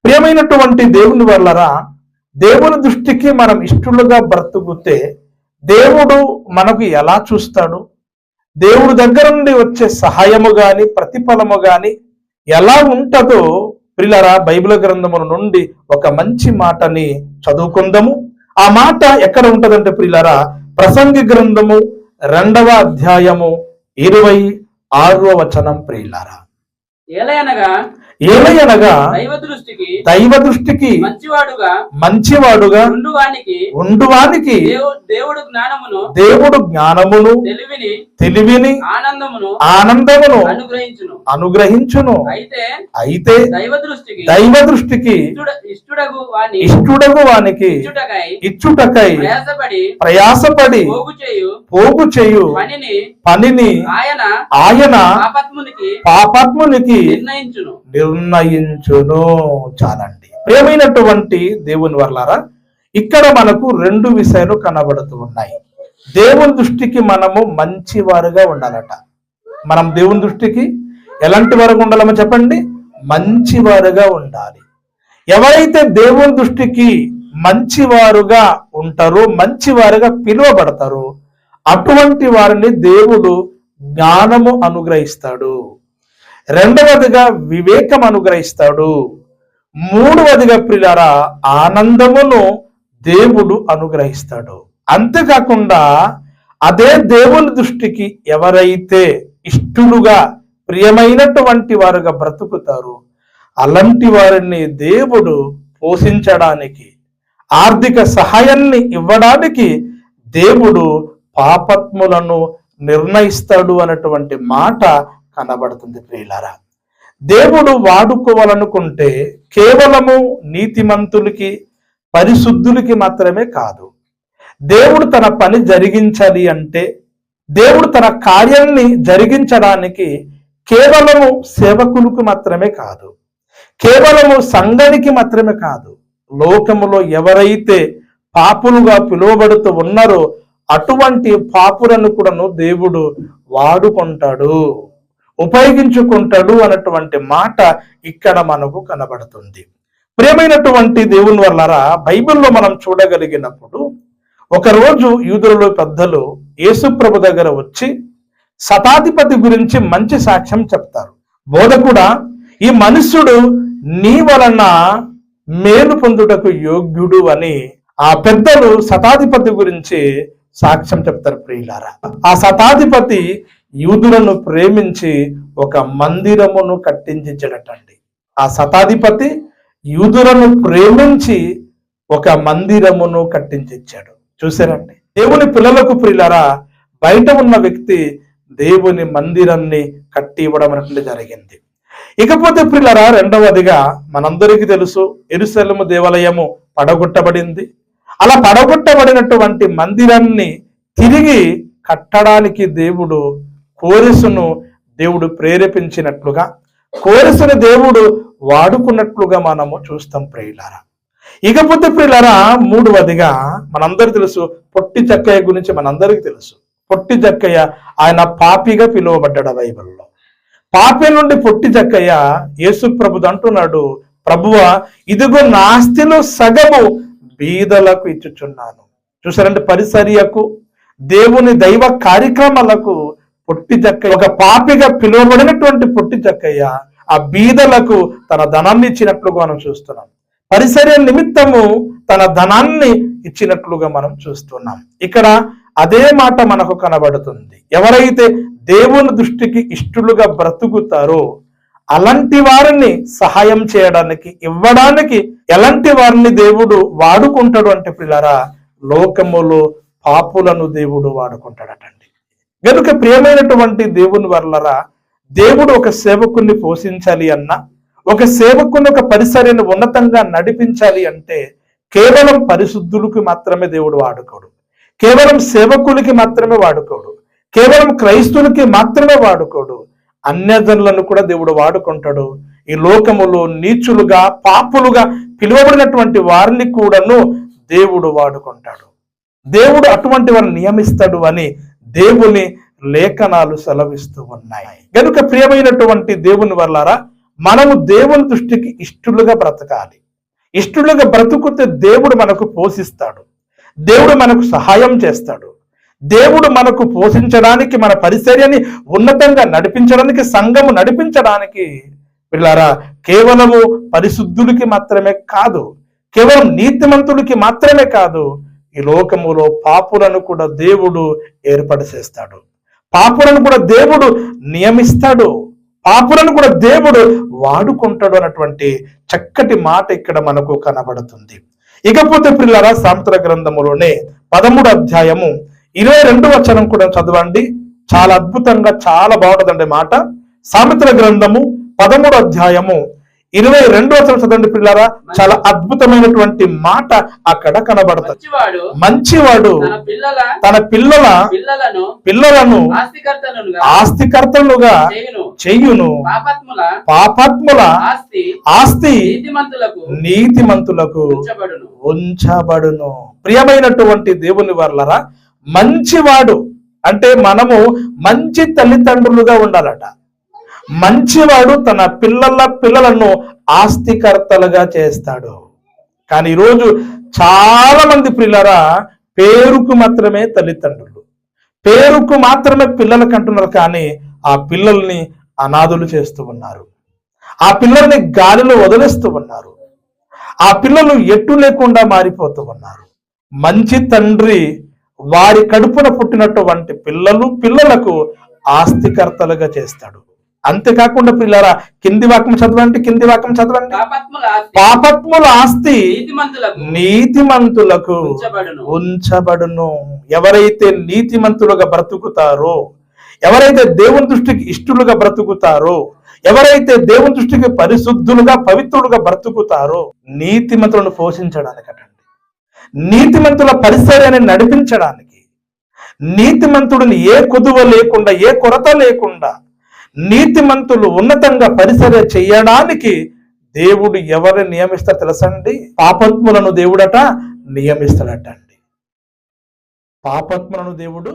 ప్రియమైనటువంటి దేవుని వల్లరా, దేవుని దృష్టికి మనం ఇష్టలుగా బ్రతుకుతే దేవుడు మనకు ఎలా చూస్తాడు, దేవుడి దగ్గర నుండి వచ్చే సహాయము గాని ప్రతిఫలము గాని ఎలా ఉంటుందో ప్రియులారా, బైబిల్ గ్రంథముల నుండి ఒక మంచి మాటని చదువుకుందాము. ఆ మాట ఎక్కడ ఉంటదంటే ప్రియులారా, ప్రసంగి గ్రంథము 2వ అధ్యాయము 26వ వచనం. ప్రియులారా, ఏలయనగా దైవ దృష్టికి మంచివాడుగా ఉండువానికి దేవుడు జ్ఞానమును తెలివిని ఆనందమును అనుగ్రహించును. అయితే దైవ దృష్టికి ఇష్టడగు వానికి ఇచ్చుటకై ప్రయాసపడి పోగు చేయు పనిని ఆయన పాపాత్మునికి నిర్ణయించును. చాలండి. ప్రియమైనటువంటి దేవుని వల్లారా, ఇక్కడ మనకు 2 విషయాలు కనబడుతూ ఉన్నాయి. దేవుని దృష్టికి మనము మంచివారుగా ఉండాలట. మనం దేవుని దృష్టికి ఎలాంటి వారుగా ఉండాలమో చెప్పండి? మంచివారుగా ఉండాలి. ఎవరైతే దేవుని దృష్టికి మంచివారుగా ఉంటారో, మంచివారుగా పిలువబడతారో, అటువంటి వారిని దేవుడు జ్ఞానము అనుగ్రహిస్తాడు. 2వదిగా వివేకం అనుగ్రహిస్తాడు. 3వదిగా ప్రియులారా, ఆనందమును దేవుడు అనుగ్రహిస్తాడు. అంతేకాకుండా అదే దేవుని దృష్టికి ఎవరైతే ఇష్టలుగా ప్రియమైనటువంటి వారుగా బ్రతుకుతారో అలాంటి వారిని దేవుడు పోషించడానికి, ఆర్థిక సహాయాన్ని ఇవ్వడానికి దేవుడు పాపాత్ములను నిర్ణయిస్తాడు అన్నటువంటి మాట కనబడుతుంది. ప్రియులారా, దేవుడు వాడుకోవాలనుకుంటే కేవలము నీతిమంతులకి పరిశుద్ధులకి మాత్రమే కాదు. దేవుడు తన పని జరిగించాలి అంటే, దేవుడు తన కార్యాన్ని జరిగించడానికి కేవలము సేవకులకు మాత్రమే కాదు, కేవలము సంఘానికి మాత్రమే కాదు, లోకములో ఎవరైతే పాపులుగా పిలువబడుతూ ఉన్నారో అటువంటి పాపులను కూడాను దేవుడు వాడుకుంటాడు, ఉపయోగించుకుంటాడు అన్నటువంటి మాట ఇక్కడ మనకు కనబడుతుంది. ప్రియమైనటువంటి దేవుని వల్లరా, బైబిల్లో మనం చూడగలిగినప్పుడు ఒకరోజు యూదులలో పెద్దలు యేసుప్రభు దగ్గర వచ్చి శతాధిపతి గురించి మంచి సాక్ష్యం చెప్తారు. బోధకుడా, ఈ మనుష్యుడు నీ వలన మేలు పొందుటకు యోగ్యుడు అని ఆ పెద్దలు శతాధిపతి గురించి సాక్ష్యం చెప్తారు. ప్రియులారా, ఆ శతాధిపతి యూదులను ప్రేమించి ఒక మందిరమును కట్టించాడటండి. ఆ శతాధిపతి యూదులను ప్రేమించి ఒక మందిరమును కట్టించాడు. చూసారండి, దేవుని పిల్లలకు ప్రియులారా, బయట ఉన్న వ్యక్తి దేవుని మందిరాన్ని కట్టి ఇవ్వడం అనేటువంటి జరిగింది. ఇకపోతే ప్రియులారా, 2వదిగా మనందరికీ తెలుసు, యెరూషలేము దేవాలయము పడగొట్టబడింది. అలా పడగొట్టబడినటువంటి మందిరాన్ని తిరిగి కట్టడానికి దేవుడు కోరెసును ప్రేరేపించినట్లుగా, కోరెసును దేవుడు వాడుకున్నట్లుగా మనము చూస్తాం. ప్రియులారా, ఇకపోతే ప్రియులారా, 3వదిగా మనందరికీ తెలుసు, పొట్టి జక్కయ్య గురించి మనందరికీ తెలుసు. పొట్టి జక్కయ్య ఆయన పాపిగా పిలువబడ్డాడు బైబిల్లో. పాపి నుండి పొట్టి జక్కయ్య యేసు ప్రభువు అంటున్నాడు, ప్రభువా, ఇదిగో నా ఆస్తిలో సగము బీదలకు ఇచ్చుచున్నాను. చూసారంటే, పరిసర్యకు దేవుని దైవ కార్యక్రమాలకు పొట్టి జక్కయ్య, ఒక పాపిగా పిలువబడినటువంటి పొట్టి జక్కయ్య ఆ బీదలకు తన ధనాన్ని ఇచ్చినట్లుగా మనం చూస్తున్నాం. పరిసర్య నిమిత్తము తన ధనాన్ని ఇచ్చినట్లుగా మనం చూస్తున్నాం. ఇక్కడ అదే మాట మనకు కనబడుతుంది. ఎవరైతే దేవుని దృష్టికి ఇష్టలుగా బ్రతుకుతారో అలాంటి వారిని సహాయం చేయడానికి, ఇవ్వడానికి ఎలాంటి వారిని దేవుడు వాడుకుంటాడు అంటే ప్రియులారా, లోకములో పాపులను దేవుడు వాడుకుంటాడటండి. గనుక ప్రియమైనటువంటి దేవుని వల్లరా, దేవుడు ఒక సేవకుని పోషించాలి అన్నా, ఒక సేవకుని ఒక పరిసర్యను ఉన్నతంగా నడిపించాలి అంటే కేవలం పరిశుద్ధులకు మాత్రమే దేవుడు వాడుకోడు, కేవలం సేవకులకి మాత్రమే వాడుకోడు, కేవలం క్రైస్తువులకి మాత్రమే వాడుకోడు, అన్యజనులను కూడా దేవుడు వాడుకుంటాడు. ఈ లోకములో నీచులుగా పాపులుగా పిలువబడినటువంటి వారిని కూడాను దేవుడు వాడుకుంటాడు. దేవుడు అటువంటి వారిని నియమిస్తాడు అని దేవుని లేఖనాలు సెలవిస్తూ ఉన్నాయి. కనుక ప్రియమైనటువంటి దేవుని వల్లారా, మనము దేవుని దృష్టికి ఇష్టలుగా బ్రతకాలి. ఇష్టలుగా బ్రతుకుతే దేవుడు మనకు పోషిస్తాడు, దేవుడు మనకు సహాయం చేస్తాడు, దేవుడు మనకు పోషించడానికి, మన పరిచర్యని ఉన్నతంగా నడిపించడానికి, సంఘము నడిపించడానికి పిల్లారా కేవలము పరిశుద్ధులకి మాత్రమే కాదు, కేవలం నీతిమంతులకి మాత్రమే కాదు, ఈ లోకములో పాపులను కూడా దేవుడు ఏర్పాటు చేస్తాడు, పాపులను కూడా దేవుడు నియమిస్తాడు, పాపులను కూడా దేవుడు వాడుకుంటాడు అన్నటువంటి చక్కటి మాట ఇక్కడ మనకు కనబడుతుంది. ఇకపోతే పిల్లరా సామెతల గ్రంథములోనే 13వ అధ్యాయము 22వ వచనం కూడా చదవండి. చాలా అద్భుతంగా, చాలా బాగుంటుందండి మాట. సామెతల గ్రంథము 13వ అధ్యాయము 22వ వచనం చదవండి పిల్లరా. చాలా అద్భుతమైనటువంటి మాట అక్కడ కనబడుతుంది. మంచివాడు తన పిల్లలను ఆస్తికర్తలుగా చెయ్యును, పాపాత్ముల ఆస్తి నీతిమంతులకు ఉంచబడును. ప్రియమైనటువంటి దేవుని వర్లరా, మంచివాడు అంటే మనము మంచి తల్లిదండ్రులుగా ఉండాలట. మంచివాడు తన పిల్లలను ఆస్తికర్తలుగా చేస్తాడు. కానీ ఈరోజు చాలా మంది పిల్లరా పేరుకు మాత్రమే తల్లిదండ్రులు, పేరుకు మాత్రమే పిల్లలకు అంటున్నారు, కానీ ఆ పిల్లల్ని అనాథులు చేస్తూ ఉన్నారు, ఆ పిల్లల్ని గాలిలో వదిలేస్తూ ఉన్నారు, ఆ పిల్లలు ఎట్టు లేకుండా మారిపోతూ ఉన్నారు. మంచి తండ్రి వారి కడుపున పుట్టినటువంటి పిల్లలకు ఆస్తికర్తలుగా చేస్తాడు. అంతేకాకుండా పిల్లరా కింది వాక్యం చదవండి, పాపత్ముల ఆస్తి నీతిమంతులకు ఉంచబడును. ఎవరైతే నీతిమంతులుగా బ్రతుకుతారో, ఎవరైతే దేవుని దృష్టికి ఇష్టలుగా బ్రతుకుతారో, ఎవరైతే దేవుని దృష్టికి పరిశుద్ధులుగా పవిత్రులుగా బ్రతుకుతారో, నీతిమంతులను పోషించడానికటండి, నీతిమంతుల పరిసరాన్ని నడిపించడానికి, నీతిమంతుడిని ఏ కొదువ లేకుండా, ఏ కొరత లేకుండా నీతిమంతులు ఉన్నతంగా పరిచర్య చేయడానికి దేవుడు ఎవరిని నియమిస్తారో తెలుసండి? పాపాత్ములను దేవుడట నియమిస్తాడట అండి. పాపాత్ములను దేవుడు